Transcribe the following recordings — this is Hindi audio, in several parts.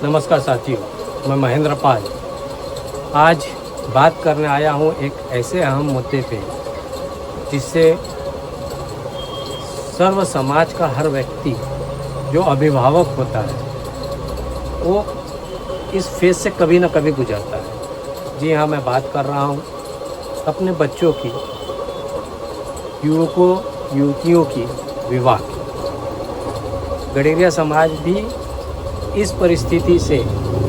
नमस्कार साथियों, मैं महेंद्र पाल आज बात करने आया हूँ एक ऐसे अहम मुद्दे पे जिससे सर्व समाज का हर व्यक्ति जो अभिभावक होता है वो इस फेज से कभी ना कभी गुजरता है। जी हाँ, मैं बात कर rहा हूँ अपने बच्चों की, युवकों युवतियों की विवाह की। गडेरिया समाज भी इस परिस्थिति से,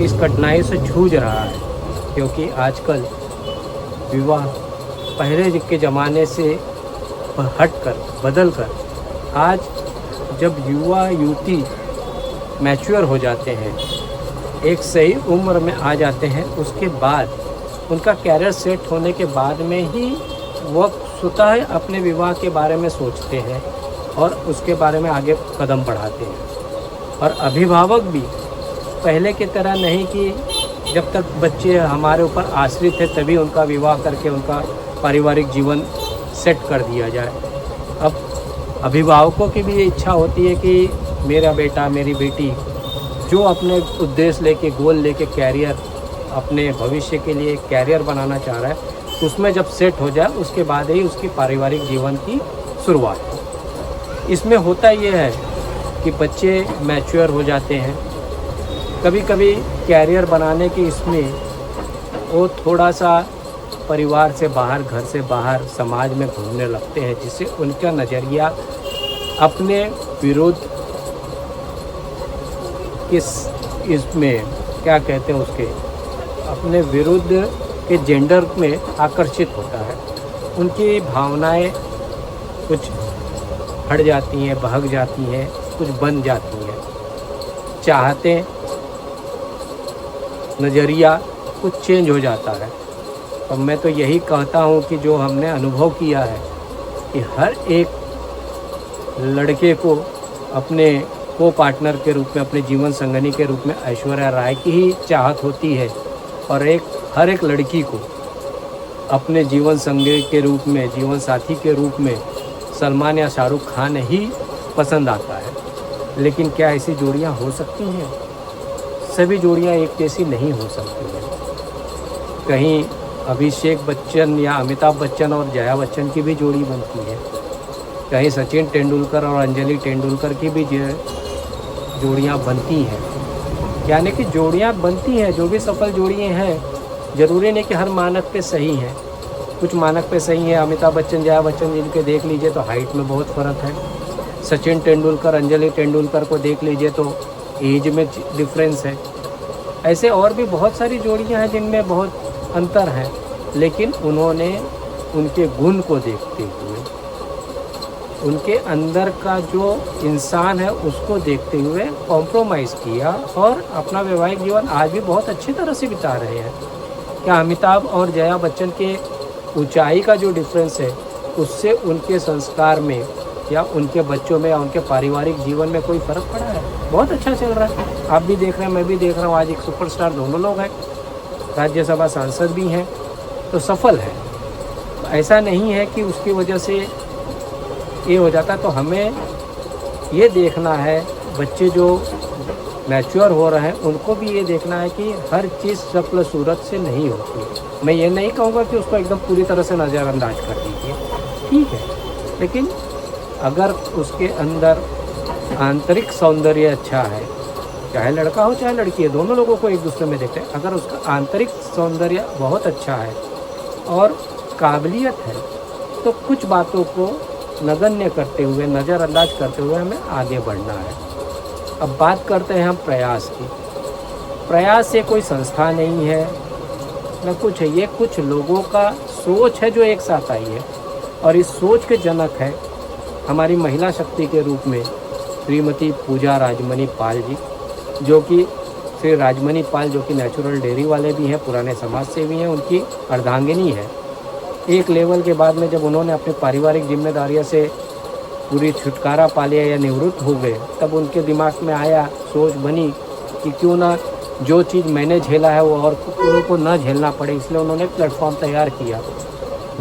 इस कठिनाई से जूझ रहा है, क्योंकि आजकल विवाह पहले के ज़माने से हटकर बदलकर आज जब युवा युवती मैच्योर हो जाते हैं, एक सही उम्र में आ जाते हैं, उसके बाद उनका कैरियर सेट होने के बाद में ही वह स्वतः अपने विवाह के बारे में सोचते हैं और उसके बारे में आगे कदम बढ़ाते हैं। और अभिभावक भी पहले की तरह नहीं कि जब तक बच्चे हमारे ऊपर आश्रित है तभी उनका विवाह करके उनका पारिवारिक जीवन सेट कर दिया जाए। अब अभिभावकों की भी ये इच्छा होती है कि मेरा बेटा मेरी बेटी जो अपने उद्देश्य लेके, गोल लेके, कैरियर अपने भविष्य के लिए कैरियर बनाना चाह रहा है, उसमें जब सेट हो जाए उसके बाद ही उसकी पारिवारिक जीवन की शुरुआत हो। इसमें होता ये है कि बच्चे मैच्योर हो जाते हैं, कभी कभी कैरियर बनाने के इसमें वो थोड़ा सा परिवार से बाहर, घर से बाहर समाज में घूमने लगते हैं, जिससे उनका नज़रिया अपने विरुद्ध इसमें क्या कहते हैं उसके अपने विरुद्ध के जेंडर में आकर्षित होता है। उनकी भावनाएं कुछ हट जाती हैं, बहक जाती हैं, कुछ बन जाती हैं, चाहते नज़रिया कुछ चेंज हो जाता है। और मैं तो यही कहता हूँ कि जो हमने अनुभव किया है कि हर एक लड़के को अपने को पार्टनर के रूप में, अपने जीवन संगनी के रूप में ऐश्वर्या राय की ही चाहत होती है, और हर एक लड़की को अपने जीवन संगी के रूप में, जीवन साथी के रूप में सलमान या शाहरुख खान ही पसंद आता है। लेकिन क्या ऐसी जोड़ियां हो सकती हैं? सभी जोड़ियां एक जैसी नहीं हो सकती हैं। कहीं अभिषेक बच्चन या अमिताभ बच्चन और जया बच्चन की भी जोड़ी बनती है, कहीं सचिन तेंदुलकर और अंजलि तेंदुलकर की भी जोड़ियां बनती हैं। यानी कि जोड़ियां बनती हैं, जो भी सफल जोड़ियां हैं, ज़रूरी नहीं कि हर मानक पे सही हैं, कुछ मानक पे सही है। अमिताभ बच्चन, जया बच्चन जिनके देख लीजिए तो हाइट में बहुत फ़र्क है। सचिन तेंदुलकर, अंजलि तेंदुलकर को देख लीजिए तो एज में डिफरेंस है। ऐसे और भी बहुत सारी जोड़ियां हैं जिनमें बहुत अंतर है, लेकिन उन्होंने उनके गुण को देखते हुए, उनके अंदर का जो इंसान है उसको देखते हुए कॉम्प्रोमाइज़ किया और अपना वैवाहिक जीवन आज भी बहुत अच्छी तरह से बिता रहे हैं। क्या अमिताभ और जया बच्चन के ऊंचाई का जो डिफरेंस है उससे उनके संस्कार में या उनके बच्चों में या उनके पारिवारिक जीवन में कोई फ़र्क पड़ा है? बहुत अच्छा चल रहा है, आप भी देख रहे हैं, मैं भी देख रहा हूँ। आज एक सुपरस्टार दोनों लोग हैं, राज्यसभा सांसद भी हैं, तो सफल है। ऐसा नहीं है कि उसकी वजह से ये हो जाता। तो हमें ये देखना है, बच्चे जो मैच्योर हो रहे हैं उनको भी ये देखना है कि हर चीज़ शक्ल सूरत से नहीं होती। मैं ये नहीं कहूँगा कि उसको एकदम पूरी तरह से नज़रअंदाज कर दीजिए, ठीक है, लेकिन अगर उसके अंदर आंतरिक सौंदर्य अच्छा है, चाहे लड़का हो चाहे लड़की है, दोनों लोगों को एक दूसरे में देखते हैं, अगर उसका आंतरिक सौंदर्य बहुत अच्छा है और काबिलियत है, तो कुछ बातों को नगण्य करते हुए, नज़रअंदाज करते हुए हमें आगे बढ़ना है। अब बात करते हैं हम प्रयास की। प्रयास से कोई संस्था नहीं है, न कुछ है, ये कुछ लोगों का सोच है जो एक साथ आई है, और इस सोच के जनक है हमारी महिला शक्ति के रूप में श्रीमती पूजा राजमणि पाल जी, जो कि श्री राजमणि पाल जो कि नेचुरल डेयरी वाले भी हैं, पुराने समाज सेवी हैं, उनकी अर्धांगिनी है। एक लेवल के बाद में जब उन्होंने अपनी पारिवारिक जिम्मेदारियों से पूरी छुटकारा पा लिया या निवृत्त हो गए, तब उनके दिमाग में आया, सोच बनी कि क्यों ना जो चीज़ मैंने झेला है वो और को ना झेलना पड़े, इसलिए उन्होंने एक प्लेटफॉर्म तैयार किया।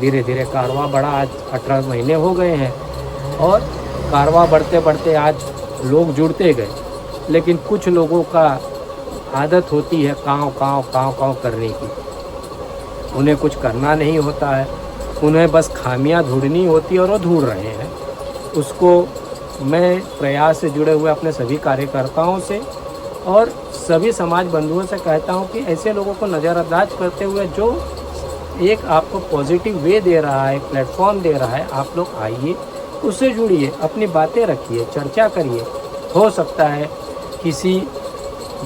धीरे धीरे कारवां बढ़ा, आज 18 महीने हो गए हैं और कारवां बढ़ते बढ़ते आज लोग जुड़ते गए। लेकिन कुछ लोगों का आदत होती है काँव काँव काँव काँव करने की। उन्हें कुछ करना नहीं होता है, उन्हें बस खामियां ढूंढनी होती है और वो ढूंढ रहे हैं उसको। मैं प्रयास से जुड़े हुए अपने सभी कार्यकर्ताओं से और सभी समाज बंधुओं से कहता हूं कि ऐसे लोगों को नज़रअंदाज करते हुए जो एक आपको पॉजिटिव वे दे रहा है, प्लेटफॉर्म दे रहा है, आप लोग आइए, उससे जुड़िए, अपनी बातें रखिए, चर्चा करिए। हो सकता है किसी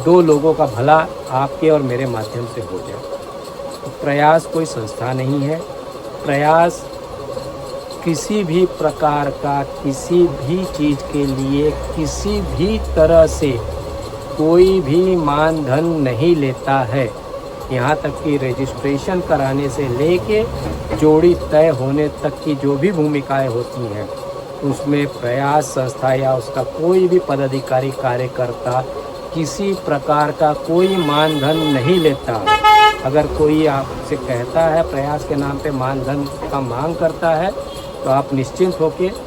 2 लोगों का भला आपके और मेरे माध्यम से हो जाए। प्रयास कोई संस्था नहीं है। प्रयास किसी भी प्रकार का, किसी भी चीज़ के लिए, किसी भी तरह से कोई भी मानधन नहीं लेता है। यहाँ तक कि रजिस्ट्रेशन कराने से लेके जोड़ी तय होने तक की जो भी भूमिकाएं होती हैं उसमें प्रयास संस्था या उसका कोई भी पदाधिकारी कार्यकर्ता किसी प्रकार का कोई मानधन नहीं लेता। अगर कोई आपसे कहता है प्रयास के नाम पे मानधन का मांग करता है तो आप निश्चिंत होकर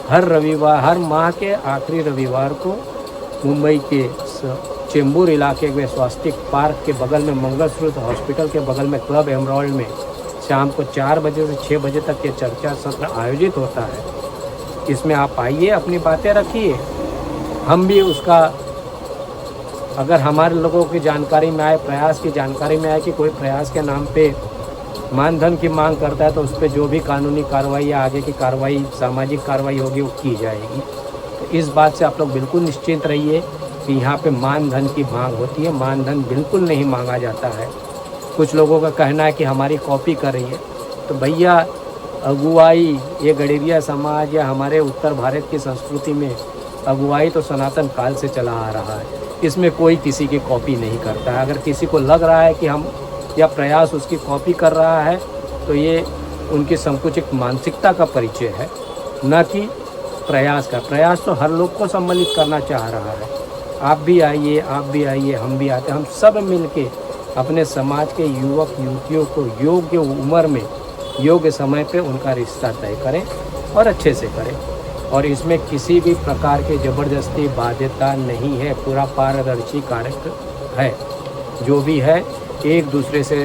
हर रविवार, हर माह के आखिरी रविवार को मुंबई के चेंबूर इलाके में स्वास्तिक पार्क के बगल में, मंगलसूत्र हॉस्पिटल के बगल में क्लब एमराल्ड में शाम को 4 बजे से 6 बजे तक ये चर्चा सत्र आयोजित होता है। इसमें आप आइए, अपनी बातें रखिए। हम भी उसका, अगर हमारे लोगों की जानकारी में आए, प्रयास की जानकारी में आए कि कोई प्रयास के नाम पे मानधन की मांग करता है तो उस पर जो भी कानूनी कार्रवाई या आगे की कार्रवाई, सामाजिक कार्रवाई होगी वो की जाएगी। तो इस बात से आप लोग बिल्कुल निश्चिंत रहिए कि यहाँ पे मानधन की मांग होती है। मानधन बिल्कुल नहीं मांगा जाता है। कुछ लोगों का कहना है कि हमारी कॉपी कर रही है, तो भैया अगुवाई, ये गडेरिया समाज या हमारे उत्तर भारत की संस्कृति में अगुवाई तो सनातन काल से चला आ रहा है। इसमें कोई किसी की कॉपी नहीं करता है। अगर किसी को लग रहा है कि हम या प्रयास उसकी कॉपी कर रहा है तो ये उनकी संकुचित मानसिकता का परिचय है, न कि प्रयास का। प्रयास तो हर लोग को सम्मिलित करना चाह रहा है। आप भी आइए, आप भी आइए, हम भी आते हैं। हम सब मिलके अपने समाज के युवक युवतियों को योग्य उम्र में, योग्य समय पे उनका रिश्ता तय करें और अच्छे से करें। और इसमें किसी भी प्रकार की ज़बरदस्ती बाध्यता नहीं है। पूरा पारदर्शी कार्य है। जो भी है एक दूसरे से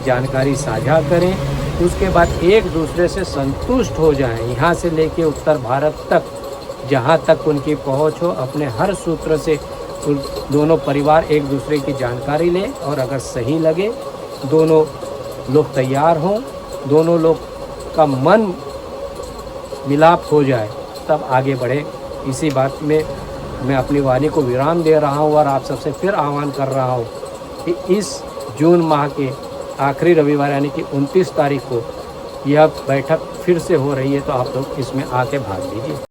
जानकारी साझा करें, उसके बाद एक दूसरे से संतुष्ट हो जाएं। यहाँ से लेके उत्तर भारत तक जहाँ तक उनकी पहुँच हो, अपने हर सूत्र से दोनों परिवार एक दूसरे की जानकारी लें और अगर सही लगे, दोनों लोग तैयार हों, दोनों लोग का मन मिलाप हो जाए, तब आगे बढ़े। इसी बात में मैं अपनी वाणी को विराम दे रहा हूँ और आप सबसे फिर आह्वान कर रहा हूँ कि इस जून माह के आखिरी रविवार यानी कि 29 तारीख को यह बैठक फिर से हो रही है, तो आप लोग इसमें आके भाग लीजिए।